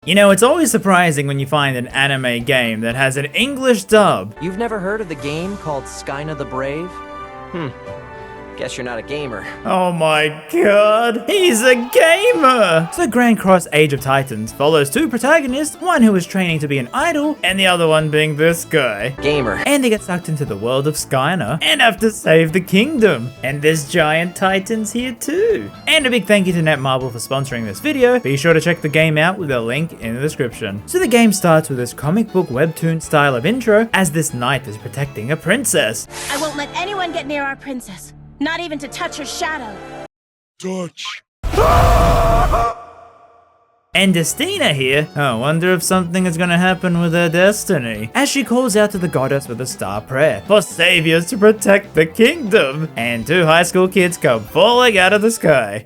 You know, it's always surprising when you find an anime game that has an English dub. You've never heard of the game called Skyna the Brave? Guess you're not a gamer. Oh my god, he's a gamer! So Grand Cross Age of Titans follows two protagonists, one who is training to be an idol, and the other one being this guy. Gamer. And they get sucked into the world of Skyna and have to save the kingdom. And there's giant titans here too. And a big thank you to Netmarble for sponsoring this video. Be sure to check the game out with a link in the description. So the game starts with this comic book webtoon style of intro as this knight is protecting a princess. I won't let anyone get near our princess. Not even to touch her shadow. Touch. And Destina here, I wonder if something is gonna happen with her destiny, as she calls out to the goddess with a star prayer for saviors to protect the kingdom, and two high school kids come falling out of the sky.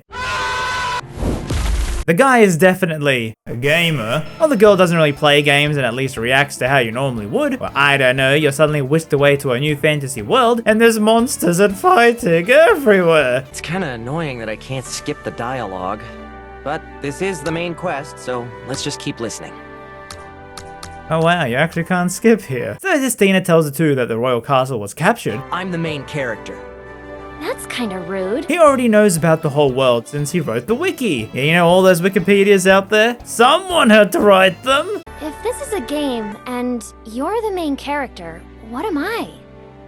The guy is definitely a gamer, while the girl doesn't really play games and at least reacts to how you normally would. Well, I don't know, you're suddenly whisked away to a new fantasy world and there's monsters and fighting everywhere. It's kinda annoying that I can't skip the dialogue. But this is the main quest, so let's just keep listening. Oh wow, you actually can't skip here. So Destina tells the two that the royal castle was captured. I'm the main character. That's kinda rude. He already knows about the whole world since he wrote the wiki. Yeah, you know all those Wikipedias out there? Someone had to write them! If this is a game and you're the main character, what am I?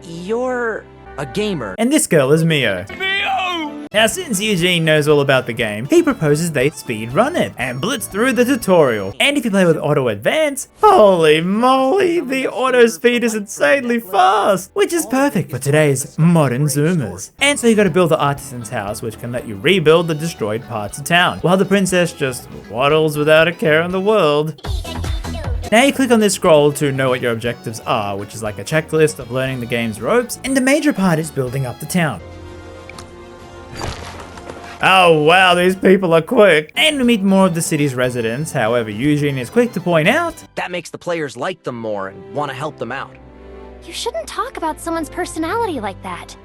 You're a gamer. And this girl is Mio. Now since Eugene knows all about the game, he proposes they speed run it and blitz through the tutorial. And if you play with auto advance, holy moly, the auto speed is insanely fast, which is perfect for today's modern zoomers. And so you gotta build the artisan's house, which can let you rebuild the destroyed parts of town, while the princess just waddles without a care in the world. Now you click on this scroll to know what your objectives are, which is like a checklist of learning the game's ropes, and the major part is building up the town. Oh wow, these people are quick. And we meet more of the city's residents, however Eugene is quick to point out that makes the players like them more and want to help them out. You shouldn't talk about someone's personality like that.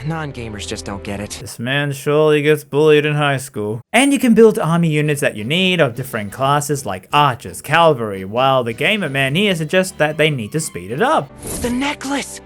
Non-gamers just don't get it. this man surely gets bullied in high school. And you can build army units that you need of different classes like archers, cavalry, while the gamer man here suggests that they need to speed it up. The necklace!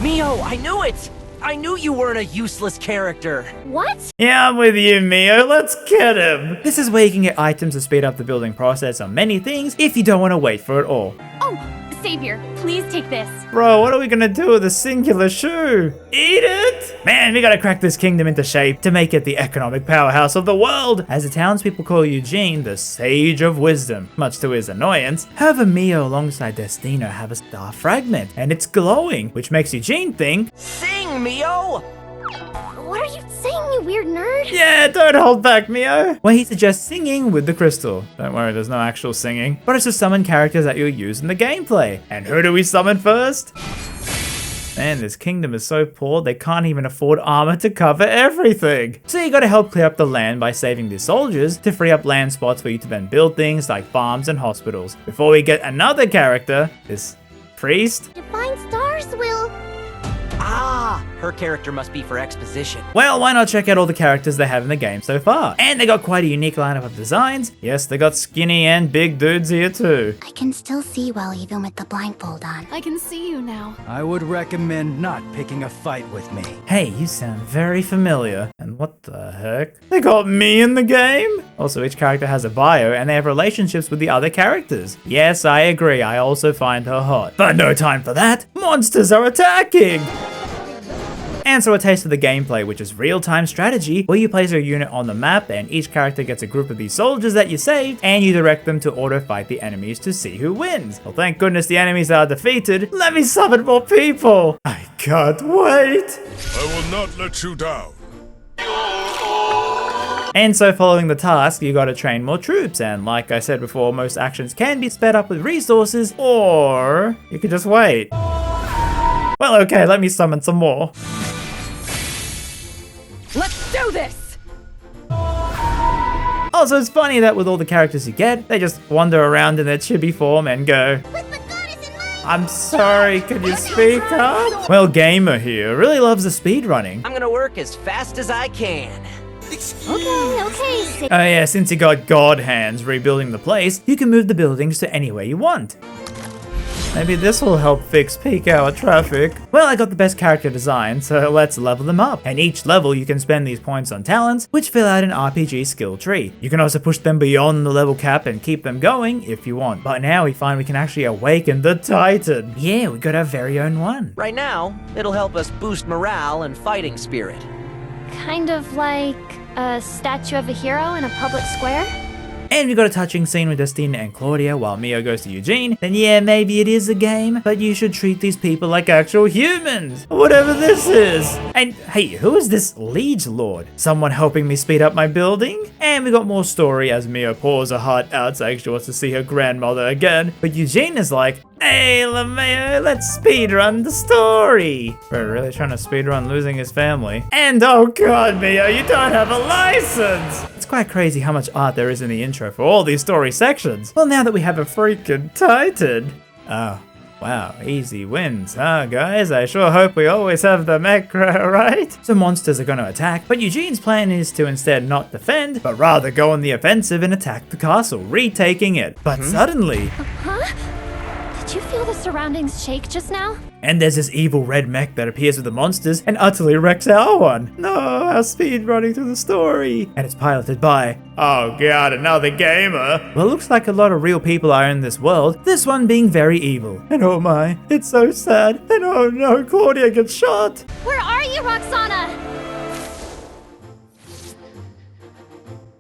Mio, I knew it! I knew you weren't a useless character. What? Yeah, I'm with you, Mio. Let's get him. This is where you can get items to speed up the building process on many things if you don't want to wait for it all. Oh, Savior, please take this. Bro, what are we gonna do with a singular shoe? Eat it? Man, we gotta crack this kingdom into shape to make it the economic powerhouse of the world, as the townspeople call Eugene the Sage of Wisdom, much to his annoyance. However, Mio alongside Destina have a star fragment, and it's glowing, which makes Eugene think, Sing, Mio! What are you saying, you weird nerd? yeah, don't hold back, Mio. Well, he suggests singing with the crystal. Don't worry, there's no actual singing, but it's to summon characters that you'll use in the gameplay. And who do we summon first? Man, this kingdom is so poor, they can't even afford armor to cover everything. So you gotta help clear up the land by saving the soldiers to free up land spots for you to then build things like farms and hospitals. Before we get another character, this priest. Divine stars will... Ah, her character must be for exposition. Well, why not check out all the characters they have in the game so far? And they got quite a unique lineup of designs. Yes, they got skinny and big dudes here too. I can still see well even with the blindfold on. I can see you now. I would recommend not picking a fight with me. Hey, you sound very familiar. And what the heck? They got me in the game? Also, each character has a bio and they have relationships with the other characters. Yes, I agree, I also find her hot. But no time for that! Monsters are attacking! And so a taste of the gameplay, which is real-time strategy, where you place your unit on the map and each character gets a group of these soldiers that you saved, and you direct them to auto-fight the enemies to see who wins. Well, thank goodness the enemies are defeated. Let me summon more people! I can't wait! I will not let you down. And so following the task, you gotta train more troops, and like I said before, most actions can be sped up with resources, or you could just wait. Well, okay, let me summon some more. Let's do this! Also, it's funny that with all the characters you get, they just wander around in their chibi form and go, I'm sorry, can you speak up? Well, Gamer here really loves the speedrunning. I'm gonna work as fast as I can. Okay. Oh yeah, since you got God hands rebuilding the place, you can move the buildings to anywhere you want. Maybe this will help fix peak hour traffic. Well, I got the best character design, so let's level them up. And each level you can spend these points on talents, which fill out an RPG skill tree. You can also push them beyond the level cap and keep them going if you want. But now we find we can actually awaken the Titan. Yeah, we got our very own one. Right now, it'll help us boost morale and fighting spirit. Kind of like a statue of a hero in a public square? And we got a touching scene with Destina and Claudia while Mio goes to Eugene. Then yeah, maybe it is a game, but you should treat these people like actual humans. Whatever this is. And hey, who is this liege lord? Someone helping me speed up my building? And we got more story as Mio pours her heart out saying she wants to see her grandmother again. But Eugene is like, hey, LeMayo, let's speedrun the story. We're really trying to speedrun losing his family. And oh god, Mio, you don't have a license. It's quite crazy how much art there is in the intro for all these story sections. Well, now that we have a freaking Titan. Oh, wow, easy wins, huh, guys? I sure hope we always have the macro, right? So monsters are going to attack, but Eugene's plan is to instead not defend, but rather go on the offensive and attack the castle, retaking it. But suddenly... Huh? Did you feel the surroundings shake just now? And there's this evil red mech that appears with the monsters and utterly wrecks our one. No, our speed running through the story. And it's piloted by, oh god, another gamer. Well, it looks like a lot of real people are in this world, this one being very evil. And oh my, it's so sad. And oh no, Claudia gets shot. Where are you, Roxana?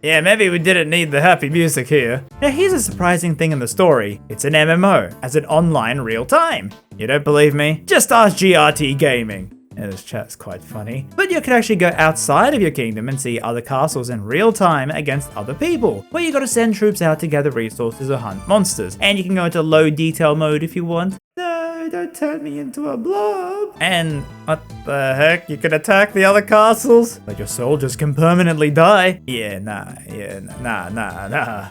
Yeah, maybe we didn't need the happy music here. Now here's a surprising thing in the story. It's an MMO, as in online real time. You don't believe me? Just ask GRT Gaming. Yeah, this chat's quite funny. But you can actually go outside of your kingdom and see other castles in real time against other people, where you gotta send troops out to gather resources or hunt monsters. And you can go into low detail mode if you want. No, don't turn me into a blob. And what the heck? You can attack the other castles, but your soldiers can permanently die. Nah.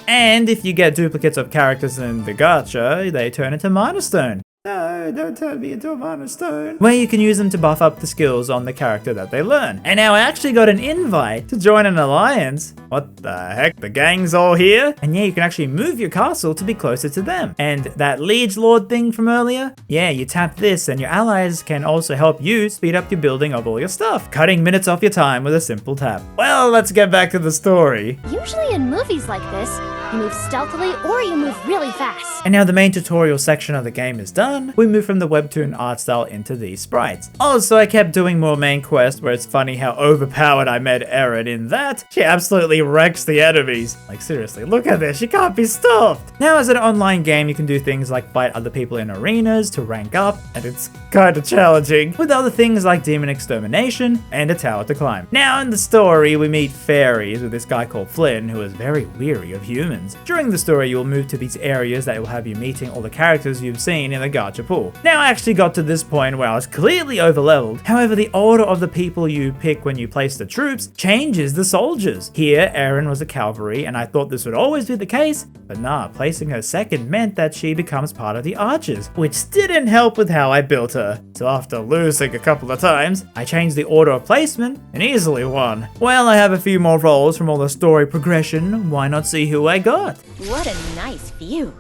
And if you get duplicates of characters in the gacha, they turn into Mana Stone. No, don't turn me into a Mana Stone. Where you can use them to buff up the skills on the character that they learn. And now I actually got an invite to join an alliance. What the heck? The gang's all here? And yeah, you can actually move your castle to be closer to them. And that liege lord thing from earlier? Yeah, you tap this and your allies can also help you speed up your building of all your stuff, cutting minutes off your time with a simple tap. Well, let's get back to the story. Usually in movies like this, you move stealthily or you move really fast. And now the main tutorial section of the game is done. We move from the webtoon art style into these sprites. Also, I kept doing more main quests where it's funny how overpowered I made Erin in that. She absolutely wrecks the enemies. Like seriously, look at this, she can't be stopped. Now as an online game, you can do things like fight other people in arenas to rank up, and it's kind of challenging, with other things like demon extermination and a tower to climb. Now in the story, we meet fairies with this guy called Flynn, who is very weary of humans. During the story, you will move to these areas that will have you meeting all the characters you've seen in the gacha pool. Now I actually got to this point where I was clearly overleveled. However, the order of the people you pick when you place the troops changes the soldiers. Here, Erin was a cavalry, and I thought this would always be the case, but nah, placing her second meant that she becomes part of the archers, which didn't help with how I built her. So after losing a couple of times, I changed the order of placement and easily won. Well, I have a few more roles from all the story progression, why not see who I got? What a nice view.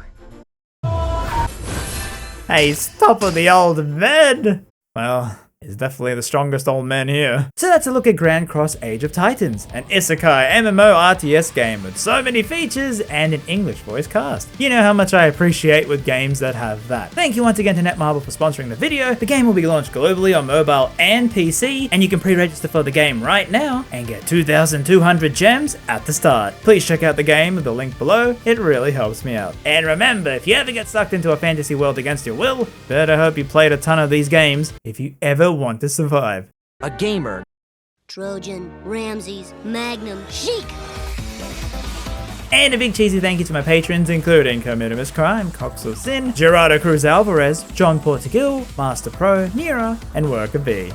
Hey, stop with the old men! Well, he's definitely the strongest old man here. So that's a look at Grand Cross Age of Titans, an isekai MMO RTS game with so many features and an English voice cast. You know how much I appreciate with games that have that. Thank you once again to Netmarble for sponsoring the video. The game will be launched globally on mobile and PC, and you can pre-register for the game right now and get 2,200 gems at the start. Please check out the game with the link below, it really helps me out. And remember, if you ever get sucked into a fantasy world against your will, better hope you played a ton of these games if you ever want to survive. A gamer. Trojan, RamZaes, Magnum, Sheik. And a big cheesy thank you to my patrons, including Comitimus Crime, Coxel Sin, Gerardo Cruz Alvarez, John Portugal, Master Pro, Nira, and Worker B.